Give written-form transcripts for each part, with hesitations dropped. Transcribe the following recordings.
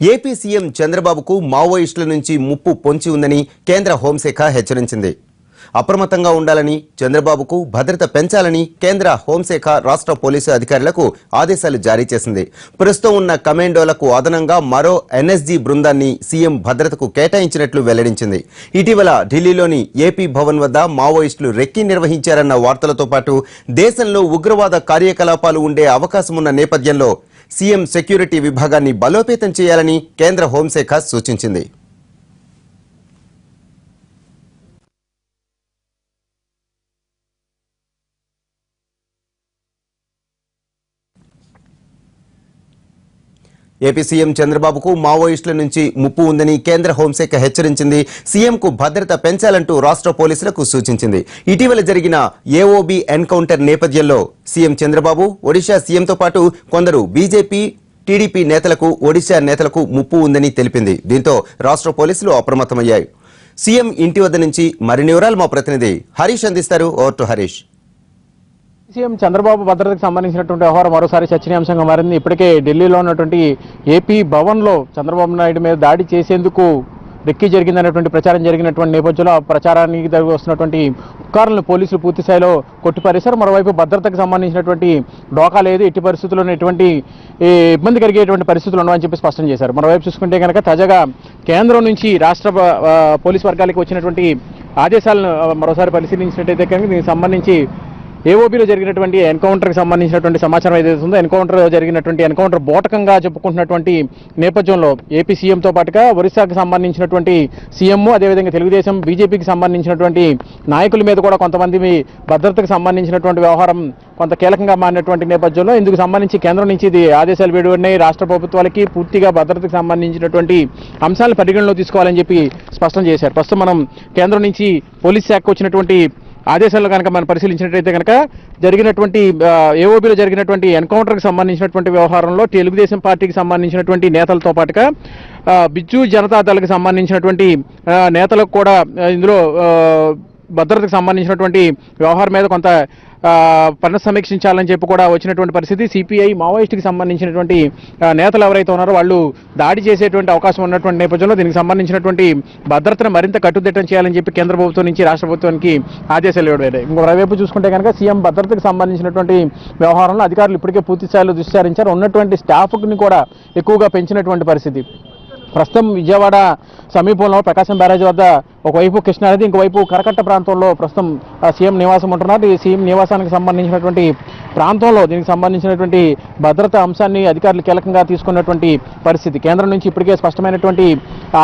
AP CM చంద్రబాబుకు మావోయిస్టుల నుంచి ముప్పు పొంచి ఉందని కేంద్ర హోంశాఖ హెచ్చరించింది. అప్రమత్తంగా ఉండాలని, చంద్రబాబుకు భద్రత పెంచాలని కేంద్ర హోంశాఖ రాష్ట్ర పోలీసు అధికారులకు ఆదేశాలు జారీ చేసింది. ప్రస్తుతం ఉన్న కమాండోలకు అదనంగా మరో ఎన్ఎస్జీ బృందాన్ని సీఎం భద్రతకు కేటాయించినట్లు వెల్లడించింది. ఇటీవల ఢిల్లీలోని ఏపీ భవన్ వద్ద మావోయిస్టులు రెక్కీ నిర్వహించారన్న వార్తలతో పాటు దేశంలో ఉగ్రవాద కార్యకలాపాలు ఉండే అవకాశమున్న నేపథ్యంలో సీఎం సెక్యూరిటీ విభాగాన్ని బలోపేతం చేయాలని కేంద్ర హోంశాఖ సూచించింది. ఏపీ సీఎం చంద్రబాబుకు మావోయిస్టుల నుంచి ముప్పు ఉందని కేంద్ర హోంశాఖ హెచ్చరించింది. సీఎంకు భద్రత పెంచాలంటూ రాష్ట్ర పోలీసులకు సూచించింది. ఇటీవల జరిగిన ఏఓబీ ఎన్కౌంటర్ నేపథ్యంలో సీఎం చంద్రబాబు, ఒడిశా సీఎంతో పాటు కొందరు బీజేపీ, టీడీపీ నేతలకు, ఒడిశా నేతలకు ముప్పు ఉందని తెలిపింది. దీంతో రాష్ట్ర పోలీసులు అప్రమత్తమయ్యాయి. సీఎం ఇంటి వద్ద నుంచి మరిన్ని వివరాలు మా ప్రతినిధి హరీష్ అందిస్తారు. Over to Harish. CM Chandrababu భద్రతకు సంబంధించినటువంటి వ్యవహారం మరోసారి చర్చనీయాంశంగా మారింది. ఇప్పటికే ఢిల్లీలో ఉన్నటువంటి ఏపీ భవన్లో చంద్రబాబు నాయుడు మీద దాడి చేసేందుకు రెక్కీ జరిగిందనేటువంటి ప్రచారం జరిగినటువంటి నేపథ్యంలో ఆ ప్రచారానికి వస్తున్నటువంటి పుకారులను పోలీసులు పూర్తి స్థాయిలో కొట్టిపారేశారు. మరోవైపు భద్రతకు సంబంధించినటువంటి డోకా లేదు, ఎట్టి పరిస్థితుల్లో ఎటువంటి ఇబ్బంది కలిగేటువంటి పరిస్థితులు ఉండవని చెప్పి స్పష్టం చేశారు. మరోవైపు చూసుకుంటే కనుక తాజాగా కేంద్రం నుంచి రాష్ట్ర పోలీసు వర్గాలకు వచ్చినటువంటి ఆదేశాలను మరోసారి పరిశీలించినట్టయితే కనుక దీనికి సంబంధించి ఏఓబీలో జరిగినటువంటి ఎన్కౌంటర్కి సంబంధించినటువంటి సమాచారం ఏదైతే ఉందో ఎన్కౌంటర్ బోటకంగా చెప్పుకుంటున్నటువంటి నేపథ్యంలో ఏపీ సీఎంతో పాటుగా ఒరిస్సాకు సంబంధించినటువంటి సీఎం, అదేవిధంగా తెలుగుదేశం, బీజేపీకి సంబంధించినటువంటి నాయకుల మీద కూడా కొంతమంది భద్రతకు సంబంధించినటువంటి వ్యవహారం కొంత కీలకంగా మారినటువంటి నేపథ్యంలో ఇందుకు సంబంధించి కేంద్రం నుంచి ఇది ఆదేశాలు వెలువడినాయి. రాష్ట్ర ప్రభుత్వాలకి పూర్తిగా భద్రతకు సంబంధించినటువంటి అంశాలను పరిగణలో తీసుకోవాలని చెప్పి స్పష్టం చేశారు. ప్రస్తుతం మనం కేంద్రం నుంచి పోలీస్ శాఖకు వచ్చినటువంటి ఆదేశాల్లో కనుక మనం పరిశీలించినట్లయితే కనుక జరిగినటువంటి ఏఓబీలో జరిగినటువంటి ఎన్కౌంటర్కి సంబంధించినటువంటి వ్యవహారంలో తెలుగుదేశం పార్టీకి సంబంధించినటువంటి నేతలతో పాటుగా బిజు జనతాదళకు సంబంధించినటువంటి నేతలకు కూడా ఇందులో భద్రతకు సంబంధించినటువంటి వ్యవహారం మీద కొంత పునఃసమీక్షించాలని చెప్పి కూడా వచ్చినటువంటి పరిస్థితి. సిపిఐ, మావోయిస్టుకి సంబంధించినటువంటి నేతలు ఎవరైతే ఉన్నారో వాళ్ళు దాడి చేసేటువంటి అవకాశం ఉన్నటువంటి నేపథ్యంలో దీనికి సంబంధించినటువంటి భద్రతను మరింత కట్టుదిట్టం చేయాలని చెప్పి కేంద్ర ప్రభుత్వం నుంచి రాష్ట్ర ప్రభుత్వానికి ఆదేశాలు ఇవ్వబడ్డాయి. మరోవైపు చూసుకుంటే కనుక సీఎం భద్రతకు సంబంధించినటువంటి వ్యవహారంలో అధికారులు ఇప్పటికే పూర్తి స్థాయిలో దృష్టి సారించారు. ఉన్నటువంటి స్టాఫ్ని కూడా ఎక్కువగా పెంచినటువంటి పరిస్థితి. ప్రస్తుతం విజయవాడ సమీపంలో ప్రకాశం బ్యారేజ్ వద్ద ఒకవైపు కృష్ణానది, ఇంకోవైపు కరకట్ట ప్రాంతంలో ప్రస్తుతం సీఎం నివాసం ఉంటున్నారు. ఈ సీఎం నివాసానికి సంబంధించినటువంటి ప్రాంతంలో దీనికి సంబంధించినటువంటి భద్రతా అంశాన్ని అధికారులు కీలకంగా తీసుకున్నటువంటి పరిస్థితి. కేంద్రం నుంచి ఇప్పటికే స్పష్టమైనటువంటి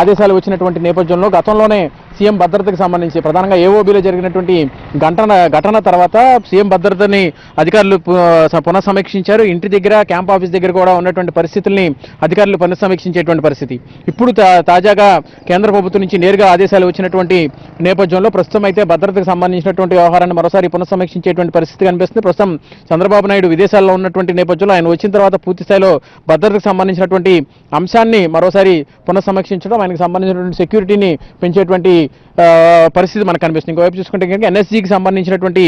ఆదేశాలు వచ్చినటువంటి నేపథ్యంలో గతంలోనే సీఎం భద్రతకు సంబంధించి ప్రధానంగా ఏఓబీలో జరిగినటువంటి ఘటన తర్వాత సీఎం భద్రతని అధికారులు పునఃసమీక్షించారు. ఇంటి దగ్గర, క్యాంప్ ఆఫీస్ దగ్గర కూడా ఉన్నటువంటి పరిస్థితుల్ని అధికారులు పునఃసమీక్షించేటువంటి పరిస్థితి. ఇప్పుడు తాజాగా కేంద్ర ప్రభుత్వం నుంచి నేరుగా ఆదేశాలు వచ్చినటువంటి నేపథ్యంలో ప్రస్తుతం అయితే భద్రతకు సంబంధించినటువంటి వ్యవహారాన్ని మరోసారి పునఃసమీక్షించేటువంటి పరిస్థితి కనిపిస్తుంది. ప్రస్తుతం చంద్రబాబు నాయుడు విదేశాల్లో ఉన్నటువంటి నేపథ్యంలో ఆయన వచ్చిన తర్వాత పూర్తి స్థాయిలో భద్రతకు సంబంధించినటువంటి అంశాన్ని మరోసారి పునఃసమీక్షించడం, ఆయనకు సంబంధించినటువంటి సెక్యూరిటీని పెంచేటువంటి పరిస్థితి మనకు కనిపిస్తుంది. ఇంకోవైపు చూసుకుంటే కనుక ఎన్ఎస్జీకి సంబంధించినటువంటి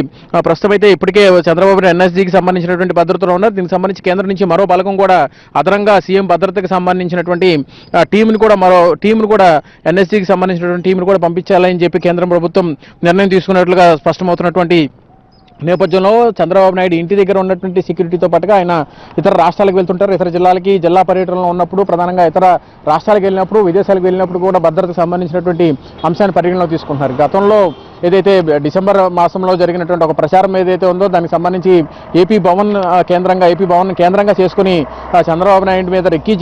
ప్రస్తుతం అయితే ఇప్పటికే చంద్రబాబు నాయుడు ఎన్ఎస్జీకి సంబంధించినటువంటి భద్రతలో ఉన్నారు. దీనికి సంబంధించి కేంద్రం నుంచి మరో బలగం కూడా అదనంగా సీఎం భద్రతకు సంబంధించినటువంటి టీంను కూడా ఎన్ఎస్జీకి సంబంధించినటువంటి టీంను కూడా పంపించాలని చెప్పి కేంద్ర ప్రభుత్వం నిర్ణయం తీసుకున్నట్లుగా స్పష్టమవుతున్నటువంటి నేపథ్యంలో చంద్రబాబు నాయుడు ఇంటి దగ్గర ఉన్నటువంటి సెక్యూరిటీతో పాటుగా ఆయన ఇతర రాష్ట్రాలకు వెళ్తుంటారు. ఇతర జిల్లా పర్యటనలో ఉన్నప్పుడు, ప్రధానంగా ఇతర రాష్ట్రాలకు వెళ్ళినప్పుడు, విదేశాలకు వెళ్ళినప్పుడు కూడా భద్రతకు సంబంధించినటువంటి అంశాన్ని పరిగణలో తీసుకుంటున్నారు. గతంలో ఏదైతే డిసెంబర్ మాసంలో జరిగినటువంటి ఒక ప్రచారం ఏదైతే ఉందో దానికి సంబంధించి ఏపీ భవన్ కేంద్రంగా చేసుకుని చంద్రబాబు నాయుడు మీద రెక్కీ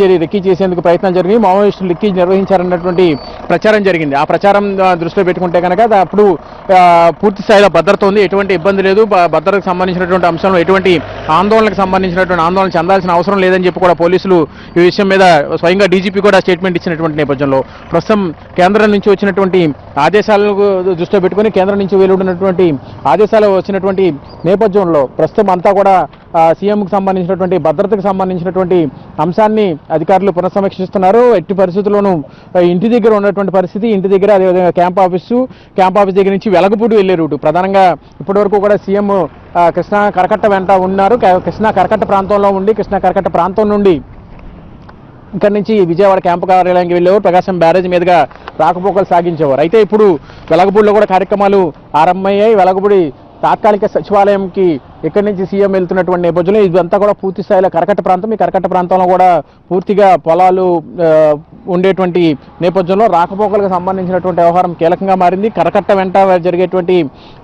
చేసేందుకు ప్రయత్నాలు జరిగి మావోయిస్టులు రెక్కీ నిర్వహించారన్నటువంటి ప్రచారం జరిగింది. ఆ ప్రచారం దృష్టిలో పెట్టుకుంటే కనుక అప్పుడు పూర్తి స్థాయిలో భద్రత ఉంది, ఎటువంటి ఇబ్బంది లేదు, భద్రతకు సంబంధించినటువంటి అంశంలో ఎటువంటి ఆందోళన చెందాల్సిన అవసరం లేదని చెప్పి కూడా పోలీసులు ఈ విషయం మీద స్వయంగా డీజీపీ కూడా స్టేట్మెంట్ ఇచ్చినటువంటి నేపథ్యంలో ప్రస్తుతం కేంద్రం నుంచి వచ్చినటువంటి ఆదేశాలను దృష్టిలో పెట్టుకుని కేంద్రం నుంచి వెలువడినటువంటి ఆదేశాలు వచ్చినటువంటి నేపథ్యంలో ప్రస్తుతం అంతా కూడా సీఎంకు సంబంధించినటువంటి భద్రతకు సంబంధించినటువంటి అంశాన్ని అధికారులు పునఃసమీక్షిస్తున్నారు. ఎట్టి పరిస్థితుల్లోనూ ఇంటి దగ్గర ఉన్నటువంటి పరిస్థితి, ఇంటి దగ్గర అదేవిధంగా క్యాంప్ ఆఫీస్ దగ్గర నుంచి వెలగపూడి వెళ్లే రూటు ప్రధానంగా ఇప్పటివరకు కూడా సీఎం కృష్ణా కరకట్ట వెంట ఉన్నారు. కృష్ణా కరకట్ట ప్రాంతంలో ఉండి కృష్ణా కరకట్ట ప్రాంతం నుండి ఇక్కడ నుంచి విజయవాడ క్యాంపు కార్యాలయానికి వెళ్ళేవారు, ప్రకాశం బ్యారేజ్ మీదుగా రాకపోకలు సాగించేవారు. అయితే ఇప్పుడు వెలగపూడిలో కూడా కార్యక్రమాలు ఆరంభమయ్యాయి. వెలగపూడి తాత్కాలిక సచివాలయంకి ఇక్కడి నుంచి సీఎం వెళ్తున్నటువంటి నేపథ్యంలో ఇదంతా కూడా పూర్తి స్థాయిలో కరకట్ట ప్రాంతం. ఈ కరకట్ట ప్రాంతంలో కూడా పూర్తిగా పొలాలు ఉండేటువంటి నేపథ్యంలో రాకపోకలకు సంబంధించినటువంటి వ్యవహారం కీలకంగా మారింది. కరకట్ట వెంట జరిగేటువంటి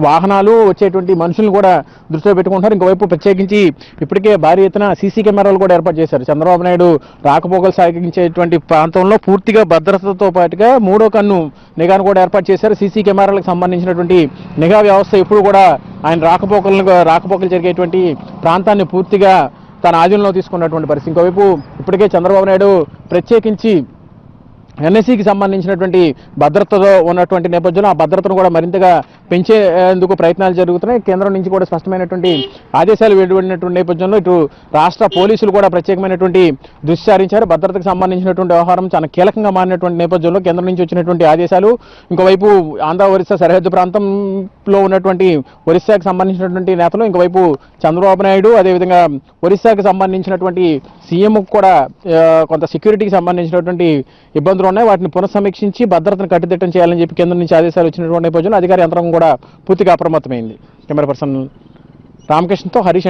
వాహనాలు, వచ్చేటువంటి మనుషులను కూడా దృష్టిలో పెట్టుకుంటారు. ఇంకోవైపు ప్రత్యేకించి ఇప్పటికే భారీ ఎత్తున సీసీ కెమెరాలు కూడా ఏర్పాటు చేశారు. చంద్రబాబు నాయుడు రాకపోకలు సాగించేటువంటి ప్రాంతంలో పూర్తిగా భద్రతతో పాటుగా మూడో కన్ను నిఘాను కూడా ఏర్పాటు చేశారు. సీసీ కెమెరాలకు సంబంధించినటువంటి నిఘా వ్యవస్థ ఎప్పుడు కూడా ఆయన రాకపోకలు జరిగేటువంటి ప్రాంతాన్ని పూర్తిగా తన ఆధీనంలో తీసుకున్నటువంటి పరిస్థితి. ఇంకోవైపు ఇప్పటికే చంద్రబాబు నాయుడు ప్రత్యేకించి ఎన్ఎస్సీకి సంబంధించినటువంటి భద్రతలో ఉన్నటువంటి నేపథ్యంలో ఆ భద్రతను కూడా మరింతగా పెంచేందుకు ప్రయత్నాలు జరుగుతున్నాయి. కేంద్రం నుంచి కూడా స్పష్టమైనటువంటి ఆదేశాలు వెలువడినటువంటి నేపథ్యంలో ఇటు రాష్ట్ర పోలీసులు కూడా ప్రత్యేకమైనటువంటి దృష్టి సారించారు. భద్రతకు సంబంధించినటువంటి వ్యవహారం చాలా కీలకంగా మారినటువంటి నేపథ్యంలో కేంద్రం నుంచి వచ్చినటువంటి ఆదేశాలు, ఇంకోవైపు ఆంధ్ర ఒరిస్సా సరిహద్దు ప్రాంతంలో ఉన్నటువంటి ఒరిస్సాకు సంబంధించినటువంటి నేతలు, ఇంకోవైపు చంద్రబాబు నాయుడు, అదేవిధంగా ఒరిస్సాకు సంబంధించినటువంటి సీఎం కూడా కొంత సెక్యూరిటీకి సంబంధించినటువంటి ఇబ్బందులు ఉన్నాయి. వాటిని పునఃసమీక్షించి భద్రతను కట్టుదిట్టం చేయాలని చెప్పి కేంద్రం నుంచి ఆదేశాలు వచ్చినటువంటి నేపథ్యంలో అధికార యంత్రాంగం కూడా పూర్తిగా అప్రమత్తమైంది. కెమెరా పర్సన్ రామకృష్ణతో హరీష్.